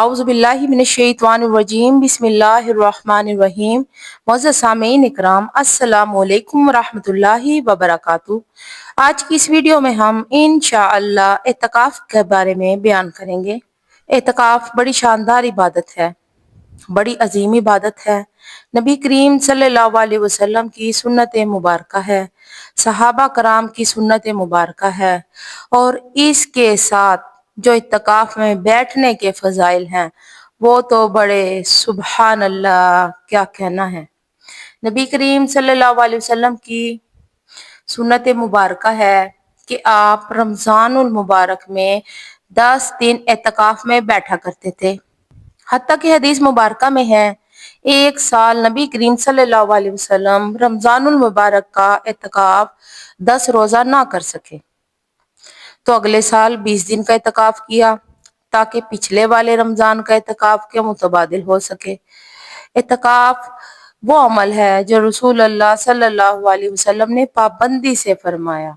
اعوذ باللہ من الشیطان الرجیم بسم اللہ الرحمن الرحیم۔ معزز سامعین اکرام، السلام علیکم ورحمۃ اللہ وبرکاتہ۔ آج کی اس ویڈیو میں ہم انشاءاللہ اعتکاف کے بارے میں بیان کریں گے۔ اعتکاف بڑی شاندار عبادت ہے، بڑی عظیم عبادت ہے۔ نبی کریم صلی اللہ علیہ وسلم کی سنت مبارکہ ہے، صحابہ کرام کی سنت مبارکہ ہے، اور اس کے ساتھ جو اعتکاف میں بیٹھنے کے فضائل ہیں وہ تو بڑے سبحان اللہ، کیا کہنا ہے۔ نبی کریم صلی اللہ علیہ وسلم کی سنت مبارکہ ہے کہ آپ رمضان المبارک میں 10 دن اعتکاف میں بیٹھا کرتے تھے، حتیٰ کہ حدیث مبارکہ میں ہے ایک سال نبی کریم صلی اللہ علیہ وسلم رمضان المبارک کا اعتکاف 10 روزہ نہ کر سکے، تو اگلے سال 20 دن کا اعتکاف کیا تاکہ پچھلے والے رمضان کا اعتکاف کے متبادل ہو سکے۔ اعتکاف وہ عمل ہے جو رسول اللہ صلی اللہ علیہ وسلم نے پابندی سے فرمایا۔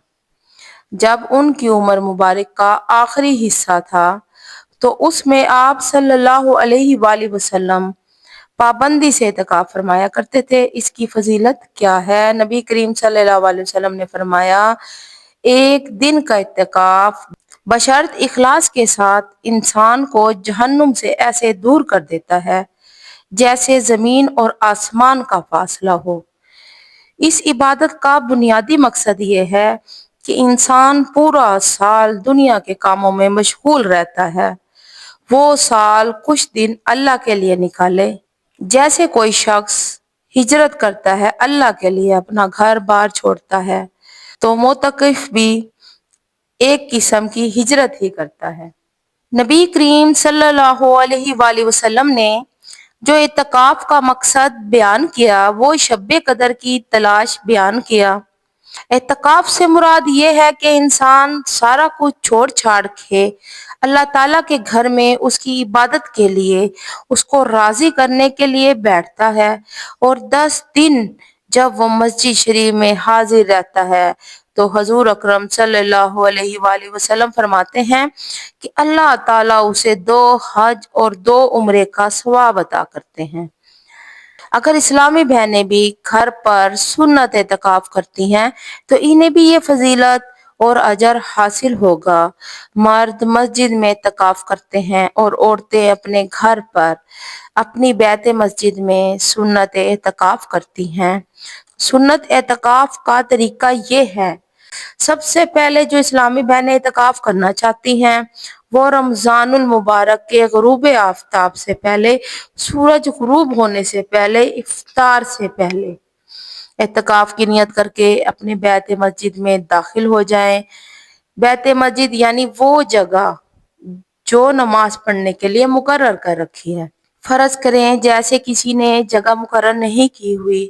جب ان کی عمر مبارک کا آخری حصہ تھا تو اس میں آپ صلی اللہ علیہ وآلہ وسلم پابندی سے اعتکاف فرمایا کرتے تھے۔ اس کی فضیلت کیا ہے؟ نبی کریم صلی اللہ علیہ وسلم نے فرمایا، ایک دن کا اعتکاف بشرط اخلاص کے ساتھ انسان کو جہنم سے ایسے دور کر دیتا ہے جیسے زمین اور آسمان کا فاصلہ ہو۔ اس عبادت کا بنیادی مقصد یہ ہے کہ انسان پورا سال دنیا کے کاموں میں مشغول رہتا ہے، وہ سال کچھ دن اللہ کے لیے نکالے۔ جیسے کوئی شخص ہجرت کرتا ہے اللہ کے لیے، اپنا گھر بار چھوڑتا ہے، تو معتکف بھی ایک قسم کی ہجرت ہی کرتا ہے۔ نبی کریم صلی اللہ علیہ وآلہ وسلم نے جو اعتکاف کا مقصد بیان کیا وہ شب قدر کی تلاش بیان کیا۔ اعتکاف سے مراد یہ ہے کہ انسان سارا کچھ چھوڑ چھاڑ کے اللہ تعالیٰ کے گھر میں اس کی عبادت کے لیے، اس کو راضی کرنے کے لیے بیٹھتا ہے، اور 10 دن جب وہ مسجد شریف میں حاضر رہتا ہے تو حضور اکرم صلی اللہ علیہ وآلہ وسلم فرماتے ہیں کہ اللہ تعالیٰ اسے 2 حج اور 2 عمرے کا ثواب عطا کرتے ہیں۔ اگر اسلامی بہنیں بھی گھر پر سنت اعتکاف کرتی ہیں تو انہیں بھی یہ فضیلت اور اجر حاصل ہوگا۔ مرد مسجد میں اعتکاف کرتے ہیں اور عورتیں اپنے گھر پر اپنی بیت مسجد میں سنت اعتکاف کرتی ہیں۔ سنت اعتکاف کا طریقہ یہ ہے، سب سے پہلے جو اسلامی بہنیں اعتکاف کرنا چاہتی ہیں وہ رمضان المبارک کے غروب آفتاب سے پہلے، سورج غروب ہونے سے پہلے، افطار سے پہلے اعتکاف کی نیت کر کے اپنے بیت مسجد میں داخل ہو جائیں۔ بیت مسجد یعنی وہ جگہ جو نماز پڑھنے کے لیے مقرر کر رکھی ہے۔ فرض کریں جیسے کسی نے جگہ مقرر نہیں کی ہوئی،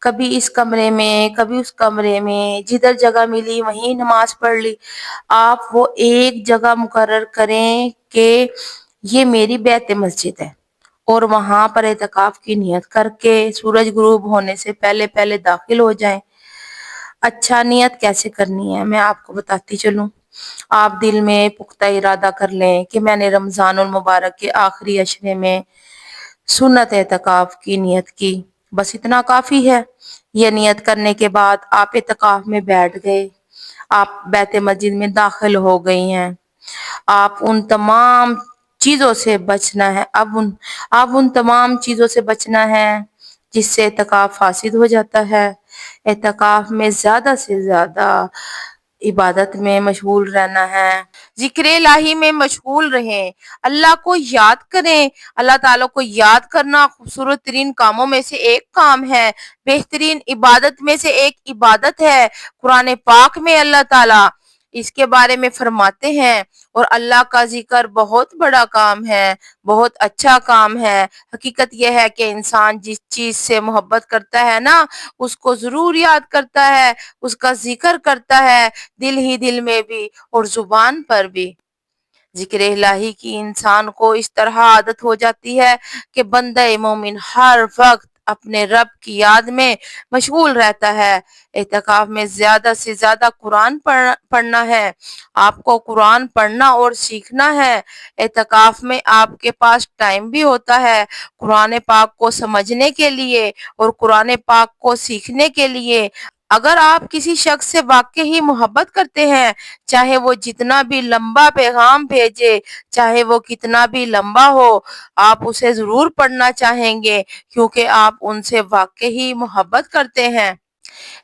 کبھی اس کمرے میں کبھی اس کمرے میں، جدھر جگہ ملی وہیں نماز پڑھ لی۔ آپ وہ ایک جگہ مقرر کریں کہ یہ میری بیت مسجد ہے، اور وہاں پر اعتکاف کی نیت کر کے سورج غروب ہونے سے پہلے پہلے داخل ہو جائیں۔ اچھا، نیت کیسے کرنی ہے میں آپ کو بتاتی چلوں۔ آپ دل میں پختہ ارادہ کر لیں کہ میں نے رمضان المبارک کے آخری عشرے میں سنت اعتکاف کی نیت کی، بس اتنا کافی ہے۔ یہ نیت کرنے کے بعد آپ اعتکاف میں بیٹھ گئے، آپ بیت مسجد میں داخل ہو گئی ہیں۔ آپ ان تمام چیزوں سے بچنا ہے، اب ان تمام چیزوں سے بچنا ہے جس سے اعتکاف فاسد ہو جاتا ہے۔ اعتکاف میں زیادہ سے زیادہ عبادت میں مشغول رہنا ہے، ذکر الہی میں مشغول رہیں، اللہ کو یاد کریں۔ اللہ تعالیٰ کو یاد کرنا خوبصورت ترین کاموں میں سے ایک کام ہے، بہترین عبادت میں سے ایک عبادت ہے۔ قرآن پاک میں اللہ تعالیٰ اس کے بارے میں فرماتے ہیں، اور اللہ کا ذکر بہت بڑا کام ہے، بہت اچھا کام ہے۔ حقیقت یہ ہے کہ انسان جس چیز سے محبت کرتا ہے نا، اس کو ضرور یاد کرتا ہے، اس کا ذکر کرتا ہے، دل ہی دل میں بھی اور زبان پر بھی۔ ذکر الہی کی انسان کو اس طرح عادت ہو جاتی ہے کہ بندہ مومن ہر وقت اپنے رب کی یاد میں مشغول رہتا ہے۔ اعتکاف میں زیادہ سے زیادہ قرآن پڑھنا ہے۔ آپ کو قرآن پڑھنا اور سیکھنا ہے۔ اعتکاف میں آپ کے پاس ٹائم بھی ہوتا ہے قرآن پاک کو سمجھنے کے لیے اور قرآن پاک کو سیکھنے کے لیے۔ اگر آپ کسی شخص سے واقعی محبت کرتے ہیں، چاہے وہ جتنا بھی لمبا پیغام بھیجے، چاہے وہ کتنا بھی لمبا ہو، آپ اسے ضرور پڑھنا چاہیں گے کیونکہ آپ ان سے واقعی محبت کرتے ہیں۔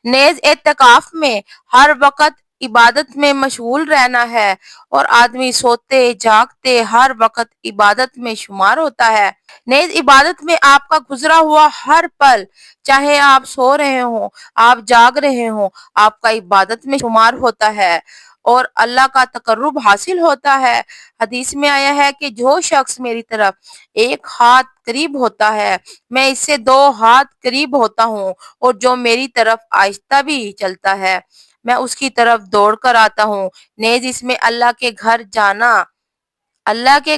نیز اعتکاف میں ہر وقت عبادت میں مشغول رہنا ہے اور آدمی سوتے جاگتے ہر وقت عبادت میں شمار ہوتا ہے۔ نیز عبادت میں آپ کا گزرا ہوا ہر پل، چاہے آپ سو رہے ہوں، آپ جاگ رہے ہوں، آپ کا عبادت میں شمار ہوتا ہے اور اللہ کا تقرب حاصل ہوتا ہے۔ حدیث میں آیا ہے کہ جو شخص میری طرف ایک ہاتھ قریب ہوتا ہے، میں اس سے 2 ہاتھ قریب ہوتا ہوں، اور جو میری طرف آہستہ بھی چلتا ہے، میں اس کی طرف دوڑ کر آتا ہوں۔ نیز اس میں اللہ کے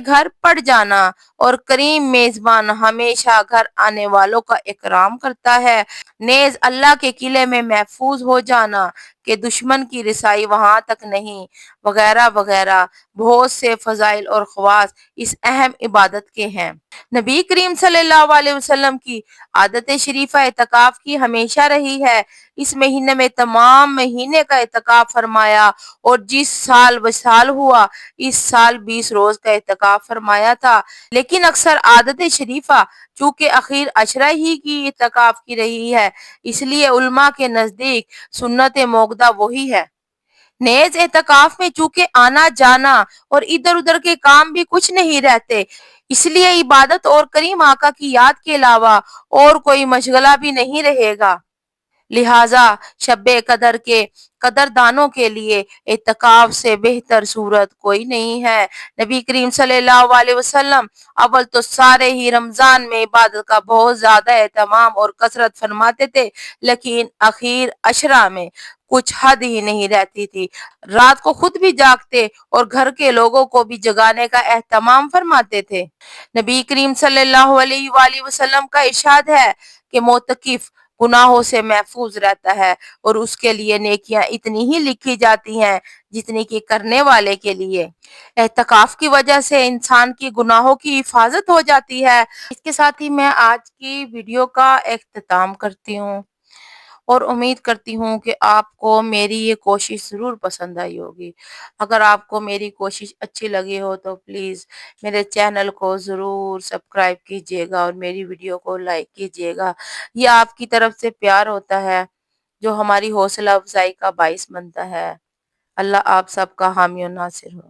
گھر پڑ جانا اور کریم میزبان ہمیشہ گھر آنے والوں کا اکرام کرتا ہے۔ نیز اللہ کے قلعے میں محفوظ ہو جانا کہ دشمن کی رسائی وہاں تک نہیں، وغیرہ وغیرہ بہت سے فضائل اور خواص اس اہم عبادت کے ہیں۔ نبی کریم صلی اللہ علیہ وسلم کی عادت شریفہ اعتکاف کی ہمیشہ رہی ہے۔ اس مہینے میں تمام مہینے کا اعتکاف فرمایا اور جس سال وصال ہوا اس سال 20 روز کا اعتکاف فرمایا تھا، لیکن اکثر عادت شریفہ چونکہ اخیر عشرہ ہی کی اعتکاف کی رہی ہے، اس لیے علماء کے نزدیک سنت موقدہ وہی ہے۔ نیز اعتکاف میں چونکہ آنا جانا اور ادھر ادھر کے کام بھی کچھ نہیں رہتے، اس لیے عبادت اور کریم آقا کی یاد کے علاوہ اور کوئی مشغلہ بھی نہیں رہے گا۔ لہٰذا شب قدر کے قدردانوں کے لیے اعتکاف سے بہتر صورت کوئی نہیں ہے۔ نبی کریم صلی اللہ علیہ وسلم اول تو سارے ہی رمضان میں عبادت کا بہت زیادہ اہتمام اور کثرت فرماتے تھے، لیکن اخیر عشرہ میں کچھ حد ہی نہیں رہتی تھی۔ رات کو خود بھی جاگتے اور گھر کے لوگوں کو بھی جگانے کا اہتمام فرماتے تھے۔ نبی کریم صلی اللہ علیہ وآلہ وسلم کا ارشاد ہے کہ معتکف گناہوں سے محفوظ رہتا ہے اور اس کے لیے نیکیاں اتنی ہی لکھی جاتی ہیں جتنی کہ کرنے والے کے لیے۔ اعتکاف کی وجہ سے انسان کی گناہوں کی حفاظت ہو جاتی ہے۔ اس کے ساتھ ہی میں آج کی ویڈیو کا اختتام کرتی ہوں اور امید کرتی ہوں کہ آپ کو میری یہ کوشش ضرور پسند آئی ہوگی۔ اگر آپ کو میری کوشش اچھی لگی ہو تو پلیز میرے چینل کو ضرور سبسکرائب کیجیے گا اور میری ویڈیو کو لائک کیجیے گا۔ یہ آپ کی طرف سے پیار ہوتا ہے جو ہماری حوصلہ افزائی کا باعث بنتا ہے۔ اللہ آپ سب کا حامی و ناصر ہو۔